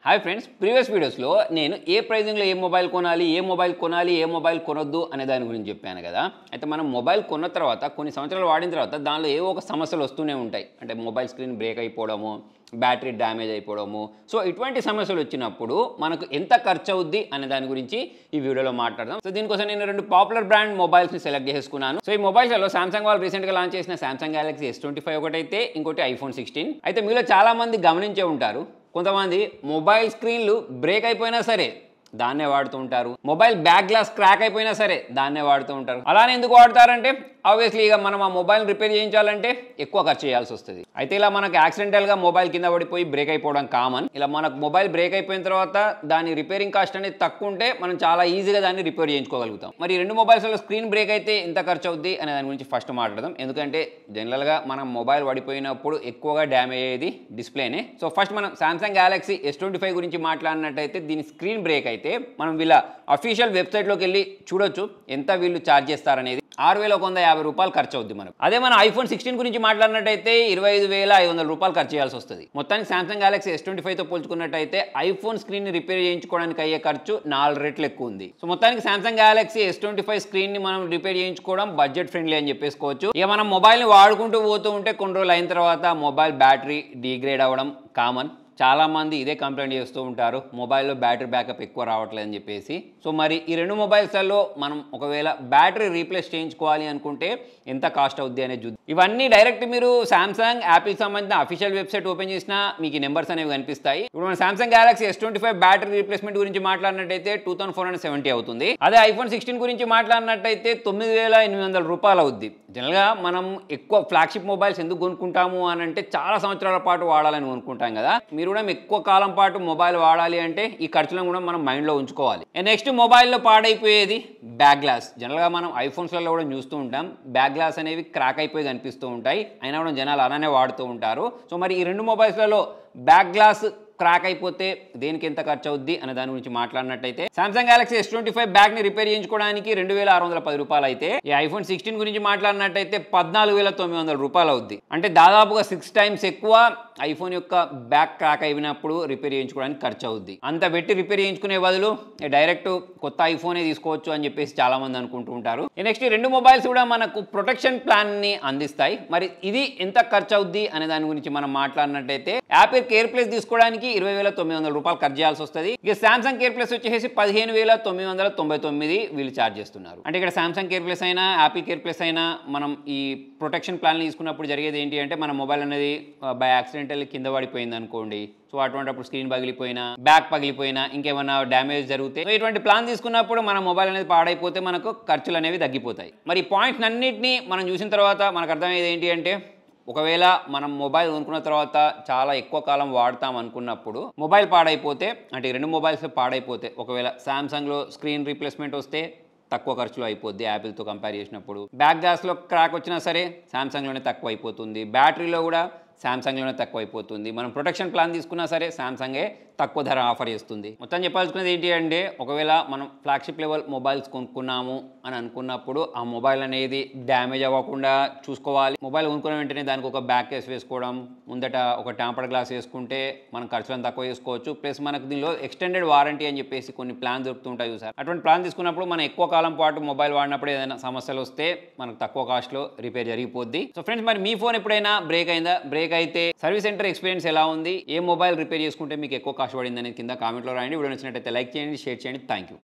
Hi friends, previous వీడియోస్లో నేను ఏ ప్రైజింగ్లో ఏ mobile కొనాలి, ఏ మొబైల్ కొనొద్దు అనే దాని గురించి చెప్పాను కదా. అయితే మనం మొబైల్ కొన్న తర్వాత కొన్ని సంవత్సరాలు వాడిన తర్వాత దానిలో ఏవో ఒక సమస్యలు వస్తూనే ఉంటాయి. అంటే మొబైల్ స్క్రీన్ బ్రేక్ అయిపోవడము, బ్యాటరీ డ్యామేజ్ అయిపోవడము. సో ఇటువంటి సమస్యలు వచ్చినప్పుడు మనకు ఎంత ఖర్చు అవుద్ది అనే దాని గురించి ఈ వీడియోలో మాట్లాడదాం. సో దీనికోసం నేను రెండు పాపులర్ బ్రాండ్ మొబైల్స్ని సెలెక్ట్ చేసుకున్నాను. సో ఈ మొబైల్స్లో సామ్సంగ్ వాళ్ళు రీసెంట్గా లాంచ్ చేసిన సామ్సంగ్ గెలాక్సీ S25 ఒకటైతే, ఇంకోటి ఐఫోన్ 16. అయితే మీలో చాలామంది గమనించే ఉంటారు, కొంతమంది మొబైల్ స్క్రీన్లు బ్రేక్ అయిపోయినా సరే దాన్నే వాడుతూ ఉంటారు. మొబైల్ బ్యాక్ గ్లాస్ క్రాక్ అయిపోయినా సరే దాన్నే వాడుతూ ఉంటారు. అలానే ఎందుకు వాడతారంటే ఆబ్వియస్లీ ఇక మనం ఆ మొబైల్ రిపేర్ చేయించాలంటే ఎక్కువ ఖర్చు చేయాల్సి వస్తుంది. అయితే ఇలా మనకు యాక్సిడెంటల్గా మొబైల్ కింద పడిపోయి బ్రేక్ అయిపోవడం కామన్. ఇలా మనకు మొబైల్ బ్రేక్ అయిపోయిన తర్వాత దాని రిపేరింగ్ కాస్ట్ అనేది తక్కువ ఉంటే మనం చాలా ఈజీగా దాన్ని రిపేర్ చేయించుకోగలుగుతాం. మరి ఈ రెండు మొబైల్స్లో స్క్రీన్ బ్రేక్ అయితే ఎంత ఖర్చు అవుద్ది అనే దాని గురించి ఫస్ట్ మాట్లాడదాం. ఎందుకంటే జనరల్గా మనం మొబైల్ పడిపోయినప్పుడు ఎక్కువగా డ్యామేజ్ అయ్యేది డిస్ప్లేనే. సో ఫస్ట్ మనం సామ్సంగ్ గెలాక్సీ S25 గురించి మాట్లాడినట్టయితే దీని స్క్రీన్ బ్రేక్ అయితే మనం వీళ్ళ అఫీషియల్ వెబ్సైట్లోకి వెళ్ళి చూడొచ్చు ఎంత వీళ్ళు ఛార్జ్ చేస్తారనేది. 6,150 రూపాయలు ఖర్చు అవుద్ది మనకు. అదే మన ఐఫోన్ 16 గురించి మాట్లాడినట్టయితే 25,500 రూపాయలు ఖర్చు చేయాల్సి వస్తుంది. మొత్తానికి సామ్సంగ్ గెలాక్సీ S25తో పోల్చుకున్నట్టయితే ఐఫోన్ స్క్రీన్ ని రిపేర్ చేయించుకోవడానికి అయ్యే ఖర్చు 4 రెట్లు ఎక్కువ ఉంది. సో మొత్తానికి సామ్సంగ్ గెలాక్సీ S25 స్క్రీన్ ని మనం రిపేర్ చేయించుకోవడం బడ్జెట్ ఫ్రెండ్లీ అని చెప్పేసుకోవచ్చు. ఇక మనం మొబైల్ ని వాడుకుంటూ పోతూ ఉంటే కొన్ని రోజులు అయిన తర్వాత మొబైల్ బ్యాటరీ డిగ్రేడ్ అవ్వడం కామన్. చాలామంది ఇదే కంప్లైంట్ చేస్తూ ఉంటారు, మొబైల్లో బ్యాటరీ బ్యాకప్ ఎక్కువ రావట్లేదు అని చెప్పేసి. సో మరి ఈ రెండు మొబైల్స్లలో మనం ఒకవేళ బ్యాటరీ రీప్లేస్ చేయించుకోవాలి అనుకుంటే ఎంత కాస్ట్ అవుద్ది అనేది చూద్దాం. ఇవన్నీ డైరెక్ట్ మీరు సామ్సంగ్, యాపిల్ సంబంధించిన అఫీషియల్ వెబ్సైట్ ఓపెన్ చేసినా మీకు ఈ నెంబర్స్ అనేవి కనిపిస్తాయి. ఇప్పుడు మన Samsung Galaxy S25 battery replacement గురించి మాట్లాడినట్టయితే 2470 అవుతుంది. అదే ఐఫోన్ 16 గురించి మాట్లాడినట్టయితే 9,800 రూపాయలు అవుద్ది. జనరల్గా మనం ఎక్కువ ఫ్లాగ్షిప్ మొబైల్స్ ఎందుకు కొనుక్కుంటాము అని అంటే చాలా సంవత్సరాల పాటు వాడాలని కొనుక్కుంటాం కదా. మీరు కూడా ఎక్కువ కాలం పాటు మొబైల్ వాడాలి అంటే ఈ ఖర్చులను కూడా మనం మైండ్లో ఉంచుకోవాలి. నెక్స్ట్ మొబైల్లో పాడైపోయేది బ్యాక్ గ్లాస్. జనరల్గా మనం ఐఫోన్స్లలో కూడా చూస్తూ ఉంటాం, బ్యాక్ గ్లాస్ అనేవి క్రాక్ అయిపోయి కనిపిస్తూ ఉంటాయి. అయినా కూడా జనాలు అలానే వాడుతూ ఉంటారు. సో మరి ఈ రెండు మొబైల్స్లలో బ్యాక్ గ్లాస్ క్రాక్ అయిపోతే దేనికి ఎంత ఖర్చు అవుద్ది అనే దాని గురించి మాట్లాడినట్టయితే సామ్సంగ్ గెలాక్సీ S25 బ్యాగ్ ని రిపేర్ చేయించుకోవడానికి 2,610 రూపాయలు అయితే, ఈ ఐఫోన్ 16 గురించి మాట్లాడినట్టయితే 14,900 రూపాయలు అవుద్ది. అంటే దాదాపుగా 6 టైమ్స్ ఎక్కువ ఐఫోన్ యొక్క బ్యాక్ క్రాక్ అయినప్పుడు రిపేర్ చేయించుకోవడానికి ఖర్చు అవుద్ది. అంత పెట్టి రిపేర్ చేయించుకునే బదులు డైరెక్ట్ కొత్త ఐఫోనే తీసుకోవచ్చు అని చెప్పేసి చాలా మంది అనుకుంటూ ఉంటారు. నెక్స్ట్ ఈ రెండు మొబైల్స్ కూడా మనకు ప్రొటెక్షన్ ప్లాన్ ని అందిస్తాయి. మరి ఇది ఎంత ఖర్చు అవుద్ది అనే దాని గురించి మనం మాట్లాడినట్టయితే యాపిల్ కేర్ ప్లస్ తీసుకోవడానికి 20,900 రూపాయలు ఖర్చు చేయాల్సి వస్తుంది. ఇక సామ్సంగ్ కేర్ ప్లస్ వచ్చేసి 15,999 వీళ్ళు ఛార్జ్ చేస్తున్నారు. అంటే ఇక్కడ సామ్సంగ్ కేర్ ప్లస్ అయినా యాపిల్ కేర్ ప్లస్ అయినా మనం ఈ ప్రొటెక్షన్ ప్లాన్ తీసుకున్నప్పుడు జరిగేది ఏంటి అంటే మన మొబైల్ అనేది బై యాక్సిడెంటల్ కింద పడిపోయింది అనుకోండి. సో అటువంటిప్పుడు స్క్రీన్ పగిలిపోయినా, బ్యాక్ పగిలిపోయినా, ఇంకేమైనా డ్యామేజ్ జరిగితే, సో ఇటువంటి ప్లాన్ తీసుకున్నప్పుడు మన మొబైల్ అనేది పాడైపోతే మనకు ఖర్చులు అనేవి తగ్గిపోతాయి. మరి ఈ పాయింట్స్ అన్నింటినీ మనం చూసిన తర్వాత మనకు అర్థమయ్యేది ఏంటి అంటే ఒకవేళ మనం మొబైల్ కొనుక్కున్న తర్వాత చాలా ఎక్కువ కాలం వాడతాం అనుకున్నప్పుడు మొబైల్ పాడైపోతే, అంటే ఈ రెండు మొబైల్స్ పాడైపోతే, ఒకవేళ సామ్సంగ్లో స్క్రీన్ రీప్లేస్మెంట్ వస్తే తక్కువ ఖర్చులో అయిపోద్ది యాపిల్తో కంపేర్ చేసినప్పుడు. బ్యాక్ గ్లాస్లో క్రాక్ వచ్చినా సరే సామ్సంగ్లోనే తక్కువ అయిపోతుంది. బ్యాటరీలో కూడా సామ్సంగ్లోనే తక్కువ అయిపోతుంది. మనం ప్రొటెక్షన్ ప్లాన్ తీసుకున్నా సరే సామ్సంగే తక్కువ ధర ఆఫర్ చేస్తుంది. మొత్తం చెప్పాల్సుకునేది ఏంటి అంటే ఒకవేళ మనం ఫ్లాగ్షిప్ లెవెల్ మొబైల్స్ కొనుక్కున్నాము అని అనుకున్నప్పుడు ఆ మొబైల్ అనేది డ్యామేజ్ అవ్వకుండా చూసుకోవాలి. మొబైల్ కొనుక్కున్న వెంటనే దానికి ఒక బ్యాక్ కేస్ వేసుకోవడం, ముందట ఒక టెంపర్డ్ గ్లాస్ వేసుకుంటే మనం ఖర్చులను తక్కువ చేసుకోవచ్చు. ప్లస్ మనకు దీనిలో ఎక్స్టెండెడ్ వారంటీ అని చెప్పేసి కొన్ని ప్లాన్ దొరుకుతుంటాయి చూసారు. అటువంటి ప్లాన్ తీసుకున్నప్పుడు మనం ఎక్కువ కాలం పాటు మొబైల్ వాడినప్పుడు ఏదైనా సమస్యలు వస్తే మనకు తక్కువ కాస్ట్లో రిపేర్ జరిగిపోద్ది. సో ఫ్రెండ్స్, మరి మీ ఫోన్ ఎప్పుడైనా బ్రేక్ అయిందా? బ్రేక్ అయితే సర్వీస్ సెంటర్ ఎక్స్పీరియన్స్ ఎలా ఉంది? ఏ మొబైల్ రిపేర్ చేసుకుంటే మీకు ఎక్కువ కాస్ట్ పడింది అనేది కింద కామెంట్లో రాయండి. వీడియో నచ్చినట్టయితే లైక్ చేయండి, షేర్ చేయండి. Thank you.